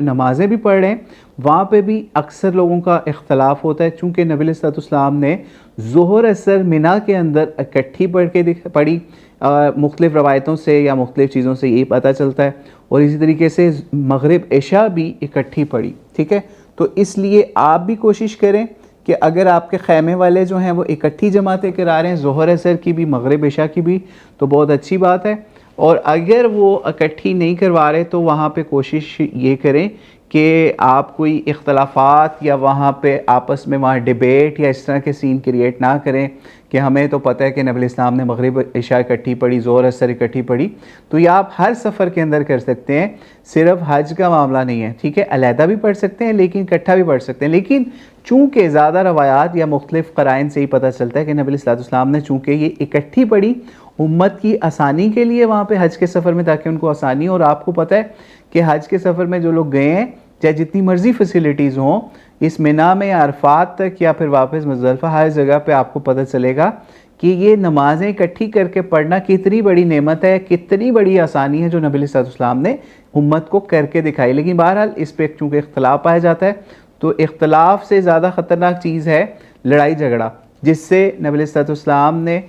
नमाज़ें भी पढ़ रहे हैं वहाँ पे भी अक्सर लोगों का इख्तलाफ होता है, चूँकि नबी अलैहिस्सलाम ने ज़ोहर असर मिना के अंदर इकट्ठी पढ़ी। मुख्तलिफ़ रवायतों से या मुख्तलिफ़ चीज़ों से ये पता चलता है, और इसी तरीके से मगरिब इशा भी इकट्ठी पढ़ी। ठीक है, तो इसलिए आप भी कोशिश करें कि अगर आपके खैमे वाले जो हैं वो इकट्ठी जमातें करा रहे हैं, ज़ोहर असर की भी मगरिब इशा की भी, तो बहुत अच्छी बात है। और अगर वो इकट्ठी नहीं करवा रहे तो वहाँ पे कोशिश ये करें कि आप कोई इख्तलाफात या वहाँ पे आपस में वहाँ डिबेट या इस तरह के सीन क्रिएट ना करें कि हमें तो पता है कि नबी इस्लाम ने मगरिब इशा इकट्ठी पढ़ी, ज़ोहर असर इकट्ठी पढ़ी। तो ये आप हर सफ़र के अंदर कर सकते हैं, सिर्फ हज का मामला नहीं है। ठीक है, अलहदा भी पढ़ सकते हैं लेकिन इकट्ठा भी पढ़ सकते हैं। लेकिन चूँकि ज़्यादा रवायात या मुख्तलिफ़ क़राइन से ही पता चलता है कि नबी इस्लाम ने चूँकि ये इकट्ठी पढ़ी उम्मत की आसानी के लिए वहाँ पे हज के सफ़र में, ताकि उनको आसानी हो। और आपको पता है कि हज के सफ़र में जो लोग गए हैं, चाहे जितनी मर्ज़ी फैसिलिटीज़ हों, इस मिना में या अरफात तक या फिर वापस मुज़दलिफ़ा, हर जगह पे आपको पता चलेगा कि ये नमाज़ें इकट्ठी करके पढ़ना कितनी बड़ी नेमत है, कितनी बड़ी आसानी है जो नबी अलैहिस्सलाम ने उम्मत को करके दिखाई। लेकिन बहरहाल इस पर चूँकि इख्तलाफ पाया जाता है, तो इख्तलाफ से ज़्यादा ख़तरनाक चीज़ है लड़ाई झगड़ा, जिससे नबी अलैहिस्सलाम ने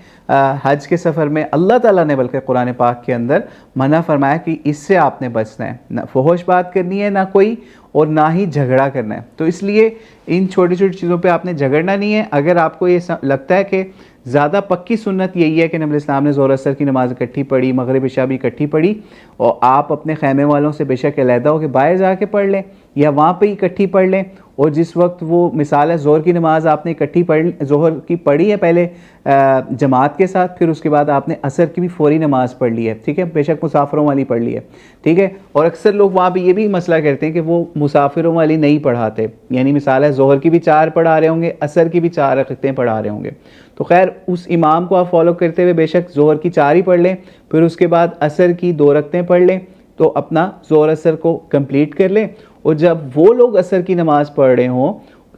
हज के सफ़र में अल्लाह ताला ने बल्कि कुरान पाक के अंदर मना फरमाया कि इससे आपने बचना है, ना फुहश बात करनी है ना कोई, और ना ही झगड़ा करना है। तो इसलिए इन छोटी छोटी चीज़ों पे आपने झगड़ना नहीं है। अगर आपको ये लगता है कि ज़्यादा पक्की सुन्नत यही है कि नबी इस्लाम ने ज़ोहर असर की नमाज़ इकट्ठी पढ़ी, मगरिब इशा भी इकट्ठी पढ़ी, और आप अपने खैमे वालों से बेशक अलहदा हो के बाहर जाके पढ़ लें या वहाँ पे इकट्ठी पढ़ लें, और जिस वक्त वो मिसाल है ज़ोहर की नमाज़ आपने इकट्ठी ज़ोहर की पढ़ी है पहले जमात के साथ, फिर उसके बाद आपने असर की भी फ़ौरी नमाज़ पढ़ ली है। ठीक है, बेशक मुसाफिरों वाली पढ़ ली है। ठीक है, और अक्सर लोग वहाँ भी ये भी मसला करते हैं कि वो मुसाफिरों वाली नहीं पढ़ाते, यानी मिसाल है ज़ोहर की भी 4 पढ़ा रहे होंगे, असर की भी 4 रकअतें पढ़ा रहे होंगे। तो खैर उस इमाम को आप फॉलो करते हुए बेशक ज़ोहर की 4 ही पढ़ लें, फिर उसके बाद असर की 2 रकअतें पढ़ लें, तो अपना ज़ोहर असर को कंप्लीट कर लें। और जब वो लोग असर की नमाज़ पढ़ रहे हों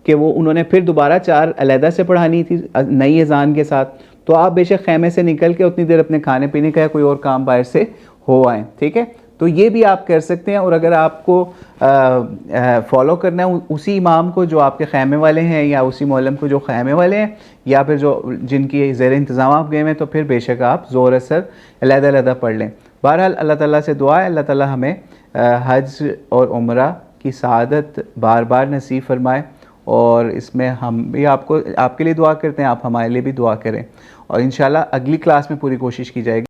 कि वो उन्होंने फिर दोबारा 4 अलहदा से पढ़ानी थी नई अज़ान के साथ, तो आप बेशक खैमे से निकल के उतनी देर अपने खाने पीने का या कोई और काम बाहर से हो आएँ। ठीक है, तो ये भी आप कर सकते हैं। और अगर आपको फॉलो करना है उसी इमाम को जो आपके खैमे वाले हैं, या उसी मौलम को जो खैमे वाले हैं, या फिर जो जिनकी ज़ेर इंतज़ाम आप गए हैं, तो फिर बेशक आप ज़ोहर असर अलहदा पढ़ लें। बहरहाल अल्लाह ताला से दुआ है अल्लाह ताला हमें हज और उम्रा की सआदत बार बार नसीब फरमाए, और इसमें हम भी आपके लिए दुआ करते हैं, आप हमारे लिए भी दुआ करें, और इंशाल्लाह अगली क्लास में पूरी कोशिश की जाएगी।